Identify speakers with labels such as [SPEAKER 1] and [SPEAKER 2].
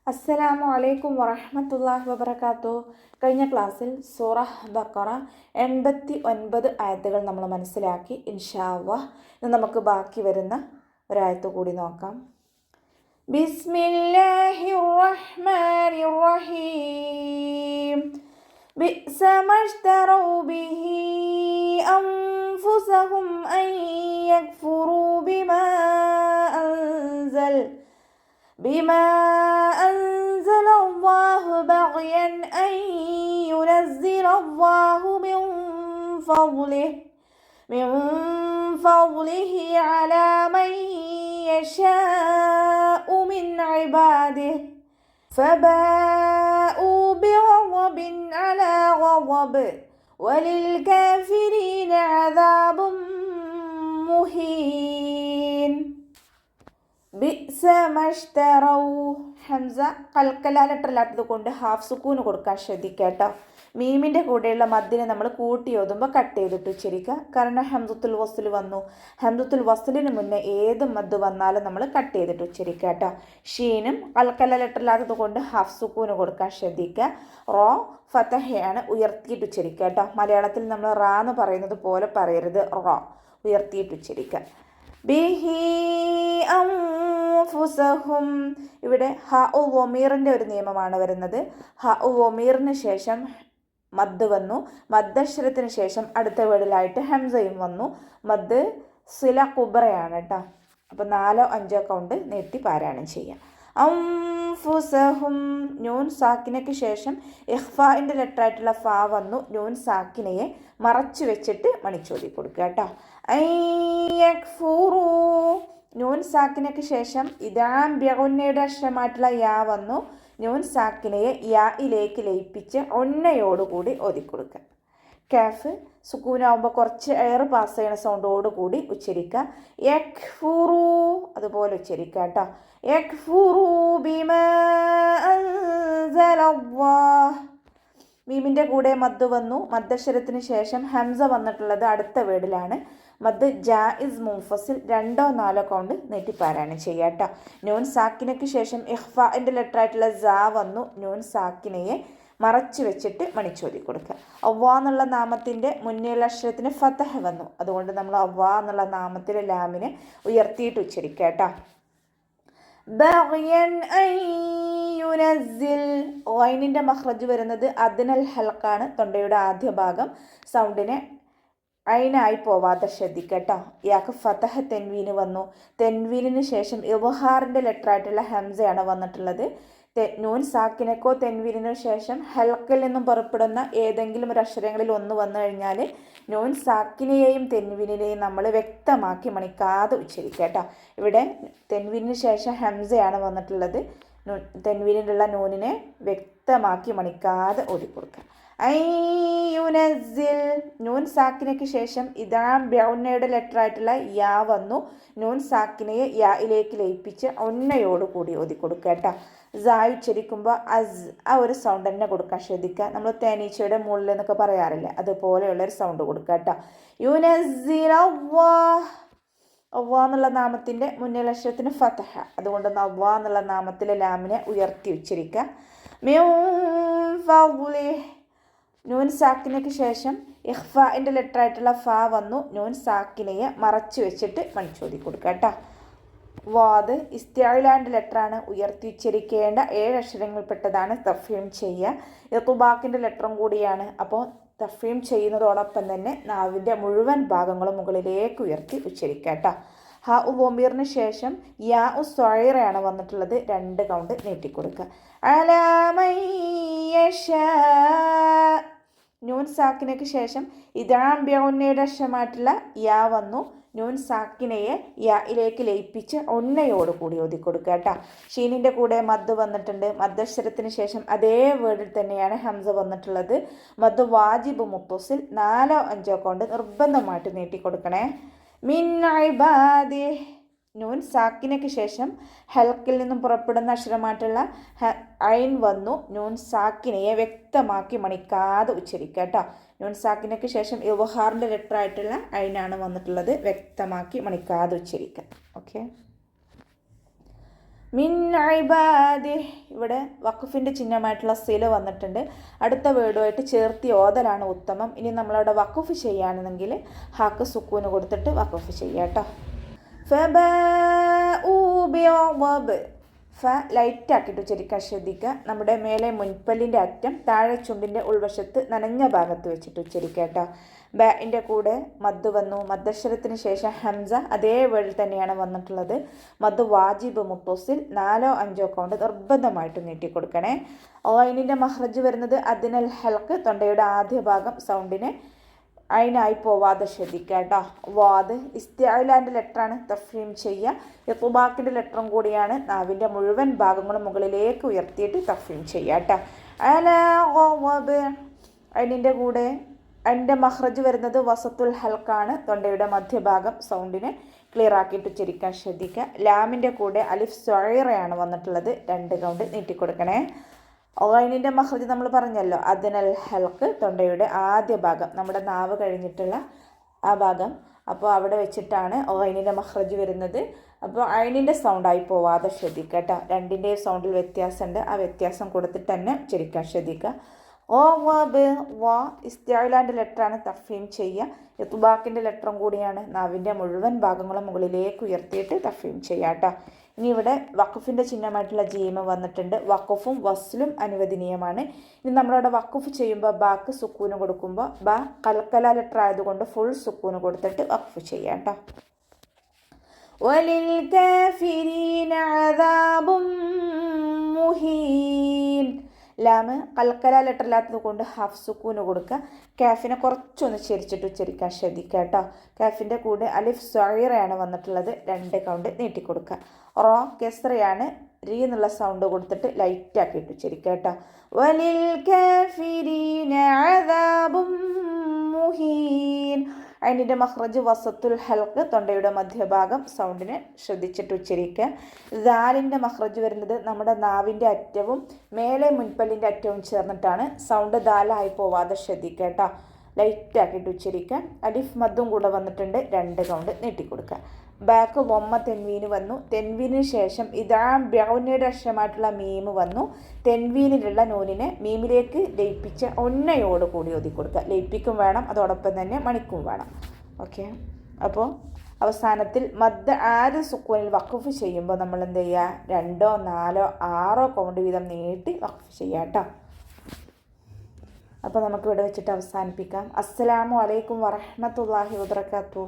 [SPEAKER 1] അസ്സലാമു അലൈക്കും വറഹ്മത്തുള്ളാഹി വബറകാതുഹു. കഴിഞ്ഞ ക്ലാസ്സിൽ സൂറ ബഖറ 89 ആയത്തുകൾ നമ്മൾ മനസ്സിലാക്കി. ഇൻഷാ അല്ലാഹ് ഇന്ന് നമുക്ക് ബാക്കി വരുന്ന ഒരായത്ത് കൂടി നോക്കാം. ബിസ്മില്ലാഹിർ റഹ്മാനിർ റഹീം. ബിഅസ മശ്തറൂ ബിഹി അൻഫുസഹും അൻ യക്ഫുറൂ ബിമാ أنزل الله بغيا أن ينزل الله من فضله على من يشاء من عباده فباءوا بغضب على غضب وللكافرين عذاب مهين. ബിഅസ മശ്തറൗ ഹംസ കൽക്കല ലെറ്ററില്ലാത്തത് കൊണ്ട് ഹാഫ് സുക്കൂന് കൊടുക്കാൻ ശ്രദ്ധിക്കുക. മീമിൻ്റെ കൂടെയുള്ള മദ്ദിനെ നമ്മൾ കൂട്ടി ഓതുമ്പോൾ കട്ട് ചെയ്തിട്ട് ഉച്ചരിക്കുക. കാരണം ഹംസത്തുൽ വസ്ൽ വന്നു. ഹംസത്തുൽ വസ്ലിന് മുന്നേ ഏത് മദ് വന്നാലും നമ്മൾ കട്ട് ചെയ്തിട്ട് ഉച്ചരിക്കുക. ഷീനും കൽക്കല ലെറ്ററില്ലാത്തത് കൊണ്ട് ഹാഫ് സുക്കൂന് കൊടുക്കാൻ ശ്രദ്ധിക്കുക. റോ ഫതഹയാണ്, ഉയർത്തിയിട്ട് ഉച്ചരിക്കുക. മലയാളത്തിൽ നമ്മൾ റാ എന്ന് പറയുന്നത് പോലെ പറയരുത്, റോ ഉയർത്തിയിട്ട് ഉച്ചരിക്കുക. ബിഹി അൻഫുസഹും, ഇവിടെ ഹ ഉ വമീറിൻ്റെ ഒരു നിയമമാണ് വരുന്നത്. ഹ ഉ വമീറിന് ശേഷം മദ് വന്നു. മദ്ദക്ഷരത്തിന് ശേഷം അടുത്ത വേർഡിലായിട്ട് ഹംസയും വന്നു. മദ് സില കുബ്രയാണ് കേട്ടോ. അപ്പോൾ 4 5 കൗണ്ട് നീട്ടി പാരായണം ചെയ്യാം. അൻഫുസഹും നൂൻ സാക്കിനയ്ക്ക് ശേഷം ഇഖ്ഫാഇൻ്റെ ലെറ്ററായിട്ടുള്ള ഫാ വന്നു. നൂൻ സാക്കിനയെ മറച്ചു വെച്ചിട്ട് മണിച്ചോതി കൊടുക്കുക കേട്ടോ. യക്ഫുറൂ നൂൻ സാക്കിനയ്ക്ക് ശേഷം ഇദാം ബിഗുന്നയുടെ അക്ഷരമായിട്ടുള്ള യാ വന്നു. നൂൻ സാക്കിനയെ യായിലേക്ക് ലയിപ്പിച്ച് ഒന്നയോടുകൂടി ഓതിക്കൊടുക്കുക. കാഫ് സുക്കൂനാവുമ്പോൾ കുറച്ച് എയർ പാസ് ചെയ്യുന്ന സൗണ്ടോടുകൂടി ഉച്ചരിക്കുക. യക്ഫുറൂ അതുപോലെ ഉച്ചരിക്കുക കേട്ടോ. യക്ഫുറൂ ബിമാ അൻസലല്ലാഹ്. മീമിൻ്റെ കൂടെ മദ് വന്നു. മദ്ദക്ഷരത്തിന് ശേഷം ഹംസ വന്നിട്ടുള്ളത് അടുത്ത വേർഡിലാണ്. മദ് ജായിസ് മുൻഫസിൽ 2 4 കൗണ്ട് നീട്ടി പാരായണം ചെയ്യുക കേട്ടോ. നൂൻ സാക്കിനയ്ക്ക് ശേഷം ഇഖ്ഫാഇൻ്റെ ലെറ്ററായിട്ടുള്ള സാ വന്നു. നൂൻ സാക്കിനയെ മറച്ചു വെച്ചിട്ട് മണിച്ചോതി കൊടുക്കുക. അവ്വാ എന്നുള്ള നാമത്തിൻ്റെ മുന്നേയുള്ള അക്ഷരത്തിന് ഫതഹ വന്നു. അതുകൊണ്ട് നമ്മൾ അവ്വാ എന്നുള്ള നാമത്തിലെ ലാമിനെ ഉയർത്തിയിട്ട് ഉച്ചരിക്കുക കേട്ടോ. ബഗ്യൻ അൻ യുനസ്സിൽ, ഗൈനിൻ്റെ മഖ്റജ് വരുന്നത് അദ്നൽ ഹൽക്കാണ്. തൊണ്ടയുടെ ആദ്യ ഭാഗം സൗണ്ടിനെ ഐനായി പോവാതെ ശ്രദ്ധിക്കട്ടോ. ഇയാൾക്ക് ഫതഹ തെൻവീന് വന്നു. തെൻവീനിന് ശേഷം ഇവഹാറിൻ്റെ ലെറ്ററായിട്ടുള്ള ഹംസയാണ് വന്നിട്ടുള്ളത്. നൂൻ സാക്കിനക്കോ തെൻവീനിനു ശേഷം ഹൽക്കിൽ നിന്നും പുറപ്പെടുന്ന ഏതെങ്കിലും ഒരു അക്ഷരങ്ങളിൽ ഒന്ന് വന്നു കഴിഞ്ഞാൽ നൂൻ സാക്കിനെയും തെൻവീനിനെയും നമ്മൾ വ്യക്തമാക്കി മണിക്കാതെ ഉച്ചരിക്കുക. ഇവിടെ തെൻവീനിന് ശേഷം ഹംസയാണ് വന്നിട്ടുള്ളത്. തെൻവീനിലുള്ള നൂനിനെ വ്യക്തമാക്കി മണിക്കാതെ ഓതിക്കൊടുക്കുക. യുനസ്സിൽ നൂൻ സാക്കിനയ്ക്ക് ശേഷം ഇദാം ബിഗുന്നയുടെ ലെറ്ററായിട്ടുള്ള യാ വന്നു. നൂൻ സാക്കിനയെ യായിലേക്ക് ലയിപ്പിച്ച് ഒന്നയോടുകൂടി ഓതിക്കൊടുക്കുക കേട്ടോ. സായ് ഉച്ചരിക്കുമ്പോൾ അസ് ആ ഒരു സൗണ്ട് തന്നെ കൊടുക്കാൻ ശ്രദ്ധിക്കുക. നമ്മൾ തേനീച്ചയുടെ മുകളിൽ എന്നൊക്കെ പറയാറില്ല, അതുപോലെയുള്ളൊരു സൗണ്ട് കൊടുക്കുക കേട്ടോ. യുനസ്സിൽ അവ്വാ എന്നുള്ള നാമത്തിൻ്റെ മുന്നിൽ അക്ഷരത്തിന് ഫതഹ, അതുകൊണ്ട് അവ്വാ എന്നുള്ള നാമത്തിലെ ലാമിനെ ഉയർത്തി ഉച്ചരിക്കുക. മിൻ ഫദ്ലിഹി നൂൻ സാക്കിനയ്ക്ക് ശേഷം ഇഖ്ഫാഇൻ്റെ ലെറ്ററായിട്ടുള്ള ഫാ വന്നു. നൂൻ സാക്കിനയെ മറച്ചു വെച്ചിട്ട് മണിച്ചോതി കൊടുക്കുക കേട്ടോ. വാദ് ഇസ്തിഅലാൻ്റെ ലെറ്ററാണ്, ഉയർത്തി ഉച്ചരിക്കേണ്ട 7 അക്ഷരങ്ങളിൽപ്പെട്ടതാണ്. തഫ്ഹീം ചെയ്യുക. ഇത്ബാക്കിൻ്റെ ലെറ്ററും കൂടിയാണ്. അപ്പോൾ തഫ്ഹീം ചെയ്യുന്നതോടൊപ്പം തന്നെ നാവിൻ്റെ മുഴുവൻ ഭാഗങ്ങളും മുകളിലേക്ക് ഉയർത്തി ഉച്ചരിക്കുക കേട്ടോ. ഹ ഉ വമീറിന് ശേഷം യാ ഉ സ്വൈറയാണ് വന്നിട്ടുള്ളത്. 2 കൗണ്ട് നീട്ടിക്കൊടുക്കുക. അലാ മൻ യശാ നൂൻ സാക്കിനയ്ക്ക് ശേഷം ഇദാം ബിഗുന്നയുടെ അക്ഷരമായിട്ടുള്ള യാ വന്നു. നൂൻ സാക്കിനയെ യായിലേക്ക് ലയിപ്പിച്ച് ഒന്നയോടുകൂടി ഓതിക്കൊടുക്കുക കേട്ടോ. ഷീനിൻ്റെ കൂടെ മദ് വന്നിട്ടുണ്ട്. മദ്ദക്ഷരത്തിന് ശേഷം അതേ വേർഡിൽ തന്നെയാണ് ഹംസ വന്നിട്ടുള്ളത്. മദ് വാജിബ് മുത്തസിൽ 4 5 കൊണ്ട് നിർബന്ധമായിട്ട് നീട്ടിക്കൊടുക്കണേ. മിൻ ഇബാദിഹി നൂൻ സാക്കിനയ്ക്ക് ശേഷം ഹൽക്കിൽ നിന്നും പുറപ്പെടുന്ന അക്ഷരമായിട്ടുള്ള ഐൻ വന്നു. നൂൻ സാക്കിനയെ വ്യക്തമാക്കി മണിക്കാതെ ഉച്ചരിക്കുക കേട്ടോ. നൂൻ സാക്കിനയ്ക്ക് ശേഷം ഇവഹാറിൻ്റെ ലെറ്ററായിട്ടുള്ള ഐനാണ് വന്നിട്ടുള്ളത്. വ്യക്തമാക്കി മണിക്കാതെ ഉച്ചരിക്കുക. ഓക്കെ. മിൻ ഇബാദിഹ് ഇവിടെ വഖഫിൻ്റെ ചിഹ്നമായിട്ടുള്ള സില വന്നിട്ടുണ്ട്. അടുത്ത വേർഡുമായിട്ട് ചേർത്തി ഓതലാണ് ഉത്തമം. ഇനി നമ്മളവിടെ വഖഫ് ചെയ്യുകയാണെന്നെങ്കിൽ ഹാക്ക് സുക്കൂന് കൊടുത്തിട്ട് വഖഫ് ചെയ്യാം കേട്ടോ. ഫബാഉ ബിഗളബ് ഫ ലൈറ്റാക്കിയിട്ട് ഉച്ചരിക്കാൻ ശ്രദ്ധിക്കുക. നമ്മുടെ മേലെ മുൻപല്ലിൻ്റെ അറ്റം താഴെ ചുണ്ടിൻ്റെ ഉൾവശത്ത് നനഞ്ഞ ഭാഗത്ത് വെച്ചിട്ട് ഉച്ചരിക്കുക കേട്ടോ. ബിൻ്റെ കൂടെ മദ് വന്നു. മദ്ദക്ഷരത്തിന് ശേഷം ഹംസ അതേ വേർഡിൽ തന്നെയാണ് വന്നിട്ടുള്ളത്. മദ് വാജിബ് മുത്തസിൽ 4 or 5 കൗണ്ട് നിർബന്ധമായിട്ട് നീട്ടിക്കൊടുക്കണേ. ഐനിൻ്റെ മഹ്റജ് വരുന്നത് അദ്നൽ ഹൽക്ക് തൊണ്ടയുടെ ആദ്യ ഭാഗം സൗണ്ടിന് അതിനായി പോവാതെ ശ്രദ്ധിക്കുക കേട്ടോ. വാദ് ഇസ്തിഅലാൻ്റെ ലെറ്ററാണ് തഫ്ഹീം ചെയ്യുക. ഇത്ബാക്കിൻ്റെ ലെറ്ററും കൂടിയാണ്. നാവിൻ്റെ മുഴുവൻ ഭാഗങ്ങളും മുകളിലേക്ക് ഉയർത്തിയിട്ട് തഫ്ഹീം ചെയ്യുക കേട്ടോ. അതിൻ്റെ കൂടെ അതിൻ്റെ മഹ്റജ് വരുന്നത് വസത്തുൽ ഹൽക്കാണ്. തൊണ്ടയുടെ മധ്യഭാഗം സൗണ്ടിനെ ക്ലിയർ ആക്കിയിട്ട് ഉച്ചരിക്കാൻ ശ്രദ്ധിക്കുക. ലാമിൻ്റെ കൂടെ അലിഫ് സ്വൈറയാണ് വന്നിട്ടുള്ളത്. 2 കൗണ്ട് നീട്ടിക്കൊടുക്കണേ. ഐനിൻ്റെ മഹ്റജ് നമ്മൾ പറഞ്ഞല്ലോ അദ്നൽ ഹൽക്ക് തൊണ്ടയുടെ ആദ്യ ഭാഗം നമ്മുടെ നാവ് കഴിഞ്ഞിട്ടുള്ള ആ ഭാഗം. അപ്പോൾ അവിടെ വെച്ചിട്ടാണ് ഐനിൻ്റെ മഹ്റജ് വരുന്നത്. അപ്പോൾ ഐനിൻ്റെ സൗണ്ടായി പോവാതെ ശ്രദ്ധിക്കുക കേട്ടോ. 2ൻ്റെയും സൗണ്ടിൽ വ്യത്യാസമുണ്ട്. ആ വ്യത്യാസം കൊടുത്തിട്ട് തന്നെ ഉച്ചരിക്കാൻ ശ്രദ്ധിക്കുക. വാ ഇസ്തിഅലാൻ്റെ ലെറ്ററാണ് തഫ്ഹീം ചെയ്യുക. ഇത്ബാക്കിൻ്റെ ലെറ്ററും കൂടിയാണ്. നാവിൻ്റെ മുഴുവൻ ഭാഗങ്ങളും മുകളിലേക്ക് ഉയർത്തിയിട്ട് തഫ്ഹീം ചെയ്യുക കേട്ടോ. ഇനി ഇവിടെ വഖഫിൻ്റെ ചിഹ്നമായിട്ടുള്ള ജീമ വന്നിട്ടുണ്ട്. വഖഫും വസ്ലും അനുവദനീയമാണ്. ഇനി നമ്മളവിടെ വഖഫ് ചെയ്യുമ്പോൾ ബാക്ക് സുക്കൂന് കൊടുക്കുമ്പോൾ ബ കൽക്കല ലെറ്റർ ആയതുകൊണ്ട് ഫുൾ സുക്കൂന് കൊടുത്തിട്ട് വഖഫ് ചെയ്യാം കേട്ടോ. വലിൽ കാഫിരീന അദാബും മുഹീൻ. ലാമ് കൽക്കല ലെറ്റർ ഇല്ലാത്തത് കൊണ്ട് ഹാഫ് സുക്കൂന് കൊടുക്കുക. കാഫിനെ കുറച്ചൊന്ന് ചെരിച്ചിട്ട് ഉച്ചരിക്കാൻ ശ്രദ്ധിക്കുക കേട്ടോ. കാഫിൻ്റെ കൂടെ അലിഫ് സ്വൈറയാണ് വന്നിട്ടുള്ളത്. 2 കൗണ്ട് നീട്ടിക്കൊടുക്കുക. റോ കെസ്റയാണ്. രീ എന്നുള്ള സൗണ്ട് കൊടുത്തിട്ട് ലൈറ്റാക്കിയിട്ട് ഉച്ചരിക്കുക കേട്ടോ. വലിൽ കാഫിരീന അദാബും മുഹീൻ. അതിൻ്റെ മഹ്റജ് വസത്തുൽ ഹൽക്ക് തൊണ്ടയുടെ മധ്യഭാഗം സൗണ്ടിനെ ശ്രദ്ധിച്ചിട്ട് ഉച്ചരിക്കുക. ദാലിൻ്റെ മഹ്റജ് വരുന്നത് നമ്മുടെ നാവിൻ്റെ അറ്റവും മേലെ മുൻപല്ലിൻ്റെ അറ്റവും ചേർന്നിട്ടാണ്. സൗണ്ട് ദാലായി പോവാതെ ശ്രദ്ധിക്കുക കേട്ടോ. ലൈറ്റാക്കിയിട്ട് ഉച്ചരിക്കുക. അലിഫ് മദ്ദും കൂടെ വന്നിട്ടുണ്ട്. 2 കൗണ്ട് നീട്ടിക്കൊടുക്കുക. ബാക്ക് വൊമ്മ തെൻവീന് വന്നു. തെൻവീനിന് ശേഷം ഇതാ ബ്യൗനയുടെ അക്ഷരമായിട്ടുള്ള മീമ് വന്നു. തെൻവീനിലുള്ള നൂനിനെ മീമിലേക്ക് ലയിപ്പിച്ച ഒന്നയോട് കൂടി ഓതി കൊടുക്കുക. ലയിപ്പിക്കും വേണം, അതോടൊപ്പം തന്നെ മണിക്കും വേണം. ഓക്കെ. അപ്പോൾ അവസാനത്തിൽ മദ് ആര് സുക്കൂനിൽ വഖഫ് ചെയ്യുമ്പോൾ നമ്മൾ എന്ത് ചെയ്യുക? 2, 4, 6 കൗണ്ട് വീതം നീട്ടി വഖഫ് ചെയ്യാം കേട്ടോ. അപ്പോൾ നമുക്ക് ഇവിടെ വെച്ചിട്ട് അവസാനിപ്പിക്കാം. അസ്സലാമു അലൈക്കും വറഹ്മത്തുള്ളാഹി വബറകാതുഹു.